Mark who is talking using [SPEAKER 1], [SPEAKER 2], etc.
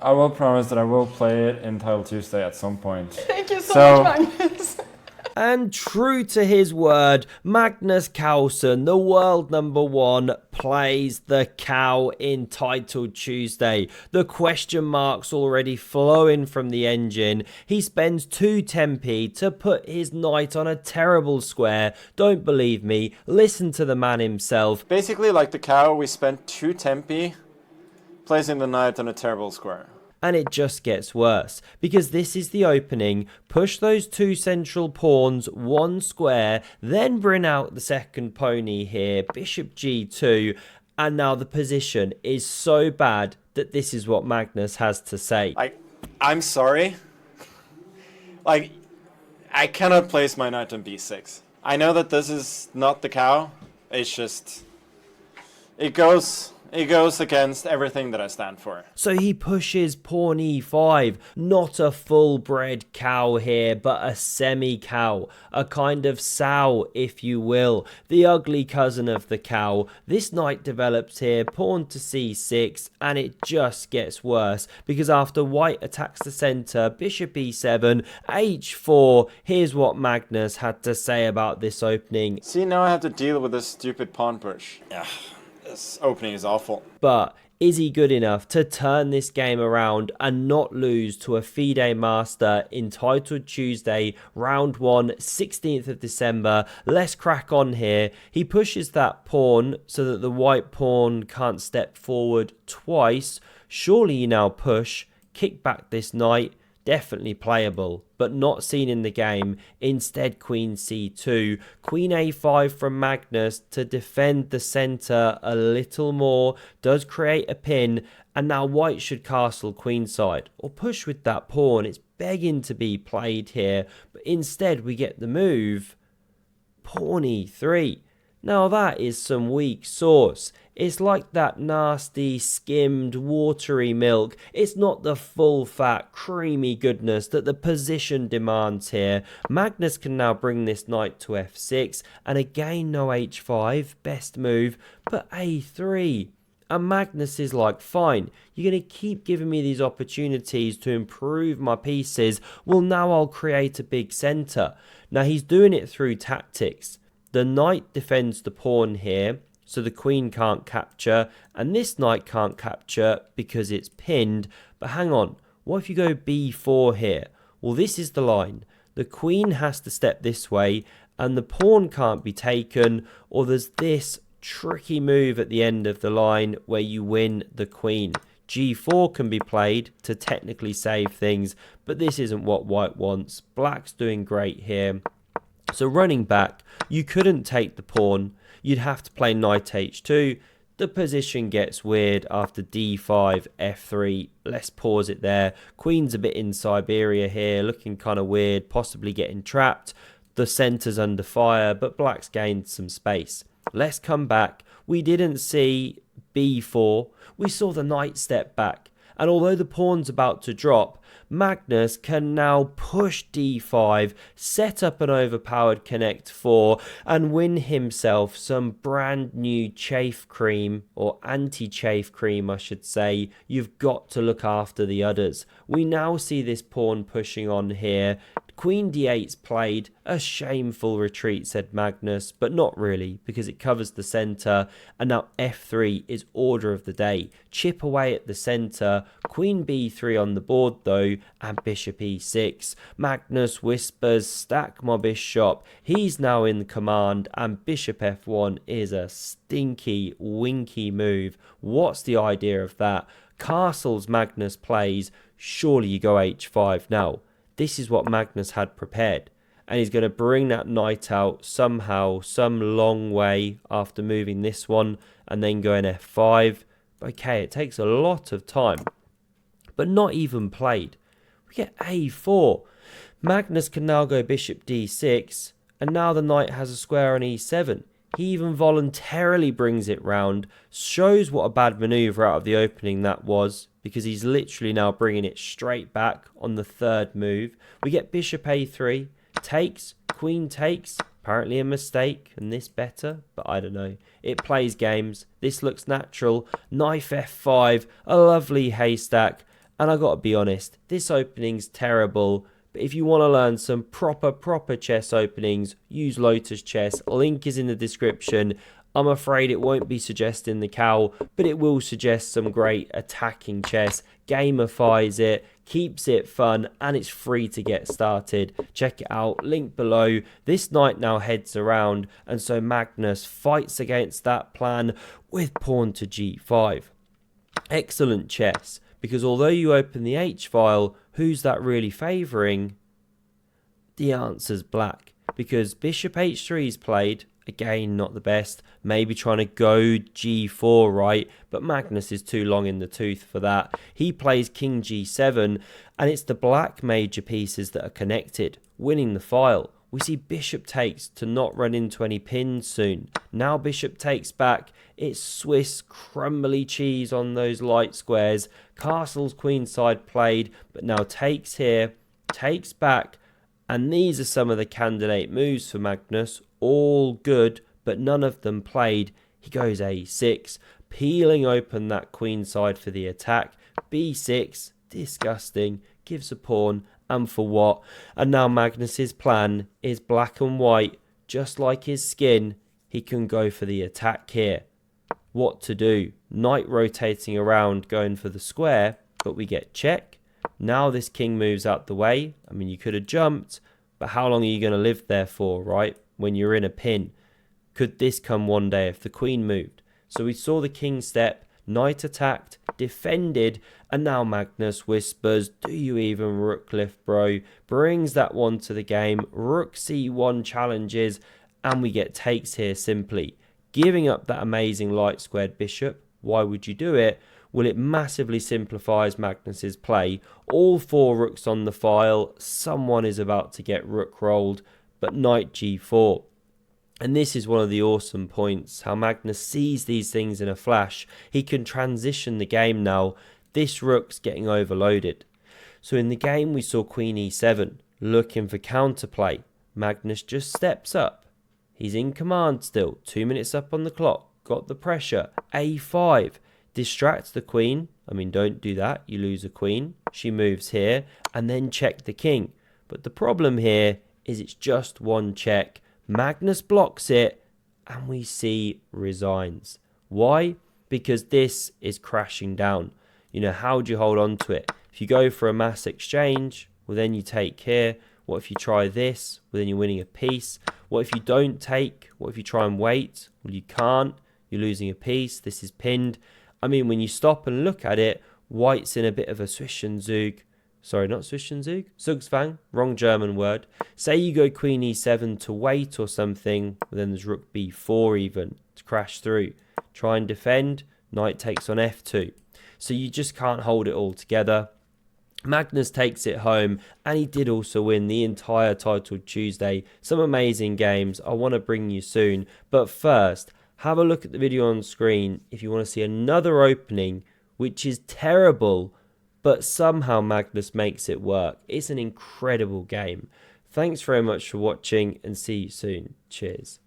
[SPEAKER 1] I will promise that I will play it in Title Tuesday at some point.
[SPEAKER 2] Thank you so much, Magnus.
[SPEAKER 3] And true to his word, Magnus Carlsen, the world #1, plays the cow in Title Tuesday. The question marks already flowing from the engine. He spends 2 tempi to put his knight on a terrible square. Don't believe me, listen to the man himself.
[SPEAKER 1] Basically, like the cow, we spent 2 tempi placing the knight on a terrible square.
[SPEAKER 3] And it just gets worse, because this is the opening. Push those 2 central pawns 1 square, then bring out the second pony here, bishop g2, and now the position is so bad that this is what Magnus has to say.
[SPEAKER 1] I'm sorry. Like, I cannot place my knight on b6. I know that this is not the cow. It's just, it goes against everything that I stand for.
[SPEAKER 3] So he pushes pawn e5, not a full-bred cow here, but a semi-cow, a kind of sow, if you will, the ugly cousin of the cow. This knight develops here, pawn to c6, and it just gets worse, because after white attacks the center, bishop e7, h4, here's what Magnus had to say about this opening.
[SPEAKER 1] See, now I have to deal with this stupid pawn push. Ugh. This opening is awful.
[SPEAKER 3] But is he good enough to turn this game around and not lose to a FIDE master in Title Tuesday, round 1, 16th of December? Let's crack on here. He pushes that pawn so that the white pawn can't step forward twice. Surely you now push, kick back this knight. Definitely playable, but not seen in the game. Instead, queen c2, queen a5 from Magnus to defend the center a little more, does create a pin, and now white should castle queenside, or push with that pawn. It's begging to be played here, but instead we get the move, pawn e3. Now that is some weak sauce. It's like that nasty, skimmed, watery milk. It's not the full fat, creamy goodness that the position demands here. Magnus can now bring this knight to f6, and again no h5, best move, but a3. And Magnus is like, fine, you're going to keep giving me these opportunities to improve my pieces. Well, now I'll create a big center. Now he's doing it through tactics. The knight defends the pawn here, so the queen can't capture, and this knight can't capture because it's pinned. But hang on, what if you go b4 here? Well, this is the line. The queen has to step this way, and the pawn can't be taken, or there's this tricky move at the end of the line where you win the queen. g4 can be played to technically save things, but this isn't what white wants. Black's doing great here. So running back, you couldn't take the pawn. You'd have to play knight h2. The position gets weird after d5, f3. Let's pause it there. Queen's a bit in Siberia here, looking kind of weird, possibly getting trapped. The centre's under fire, but black's gained some space. Let's come back. We didn't see b4. We saw the knight step back. And although the pawn's about to drop, Magnus can now push d5, set up an overpowered connect 4, and win himself some brand new chafe cream, or anti-chafe cream I should say. You've got to look after the others. We now see this pawn pushing on here. Queen d8's played. A shameful retreat, said Magnus, but not really, because it covers the centre. And now f3 is order of the day. Chip away at the centre. Queen b3 on the board though, and bishop e6. Magnus whispers, stack my bishop. He's now in command, and bishop f1 is a stinky, winky move. What's the idea of that? Castles Magnus plays. Surely you go h5 now. This is what Magnus had prepared. And he's going to bring that knight out somehow, some long way after moving this one and then going f5. Okay, it takes a lot of time, but not even played. We get a4. Magnus can now go bishop d6, and now the knight has a square on e7. He even voluntarily brings it round, shows what a bad manoeuvre out of the opening that was, because he's literally now bringing it straight back on the third move. We get bishop a3, takes, queen takes, apparently a mistake, and this better, but I don't know. It plays games, this looks natural, knife f5, a lovely haystack, And I gotta be honest, this opening's terrible. But if you want to learn some proper chess openings, use Lotus Chess. Link is in the description. I'm afraid it won't be suggesting the cow, but it will suggest some great attacking chess, gamifies it, keeps it fun, and it's free to get started. Check it out, link below. This knight now heads around, and so Magnus fights against that plan with pawn to g5. Excellent chess, because although you open the h-file, who's that really favouring? The answer's black, because bishop h3 is played. Again, not the best. Maybe trying to go g4, right? But Magnus is too long in the tooth for that. He plays king g7, and it's the black major pieces that are connected, winning the file. We see bishop takes to not run into any pins soon. Now bishop takes back. It's Swiss crumbly cheese on those light squares. Castle's queenside played, but now takes here, takes back. And these are some of the candidate moves for Magnus. All good, but none of them played. He goes a6, peeling open that queenside for the attack. b6, disgusting, gives a pawn, and for what? And now Magnus's plan is black and white, just like his skin. He can go for the attack here. What to do? Knight rotating around, going for the square, but we get check. Now this king moves out the way. I mean, you could have jumped, but how long are you going to live there for, right? When you're in a pin. Could this come one day if the queen moved? So we saw the king step, knight attacked, defended, and now Magnus whispers, do you even rook lift, bro? Brings that one to the game. Rook c1 challenges, and we get takes here simply. Giving up that amazing light squared bishop. Why would you do it? Well, it massively simplifies Magnus's play. All 4 rooks on the file. Someone is about to get rook rolled, but knight g4. And this is one of the awesome points, how Magnus sees these things in a flash. He can transition the game now. This rook's getting overloaded. So in the game we saw queen e7, looking for counterplay. Magnus just steps up. He's in command still, 2 minutes up on the clock, got the pressure. a5. Distracts the queen. I mean, don't do that. You lose a queen. She moves here and then check the king. But the problem here is it's just one check. Magnus blocks it and we see resigns. Why? Because this is crashing down. You know, how do you hold on to it? If you go for a mass exchange, well, then you take here. What if you try this? Well, then you're winning a piece. What if you don't take? What if you try and wait? Well, you can't. You're losing a piece. This is pinned. I mean, when you stop and look at it, white's in a bit of a Zwischenzug. Sorry, not Zwischenzug. Zugzwang. Wrong German word. Say you go queen e7 to wait or something. Then there's rook b4 even to crash through. Try and defend. Knight takes on f2. So you just can't hold it all together. Magnus takes it home, and he did also win the entire Titled Tuesday. Some amazing games I want to bring you soon. But first, have a look at the video on screen if you want to see another opening, which is terrible, but somehow Magnus makes it work. It's an incredible game. Thanks very much for watching, and see you soon. Cheers.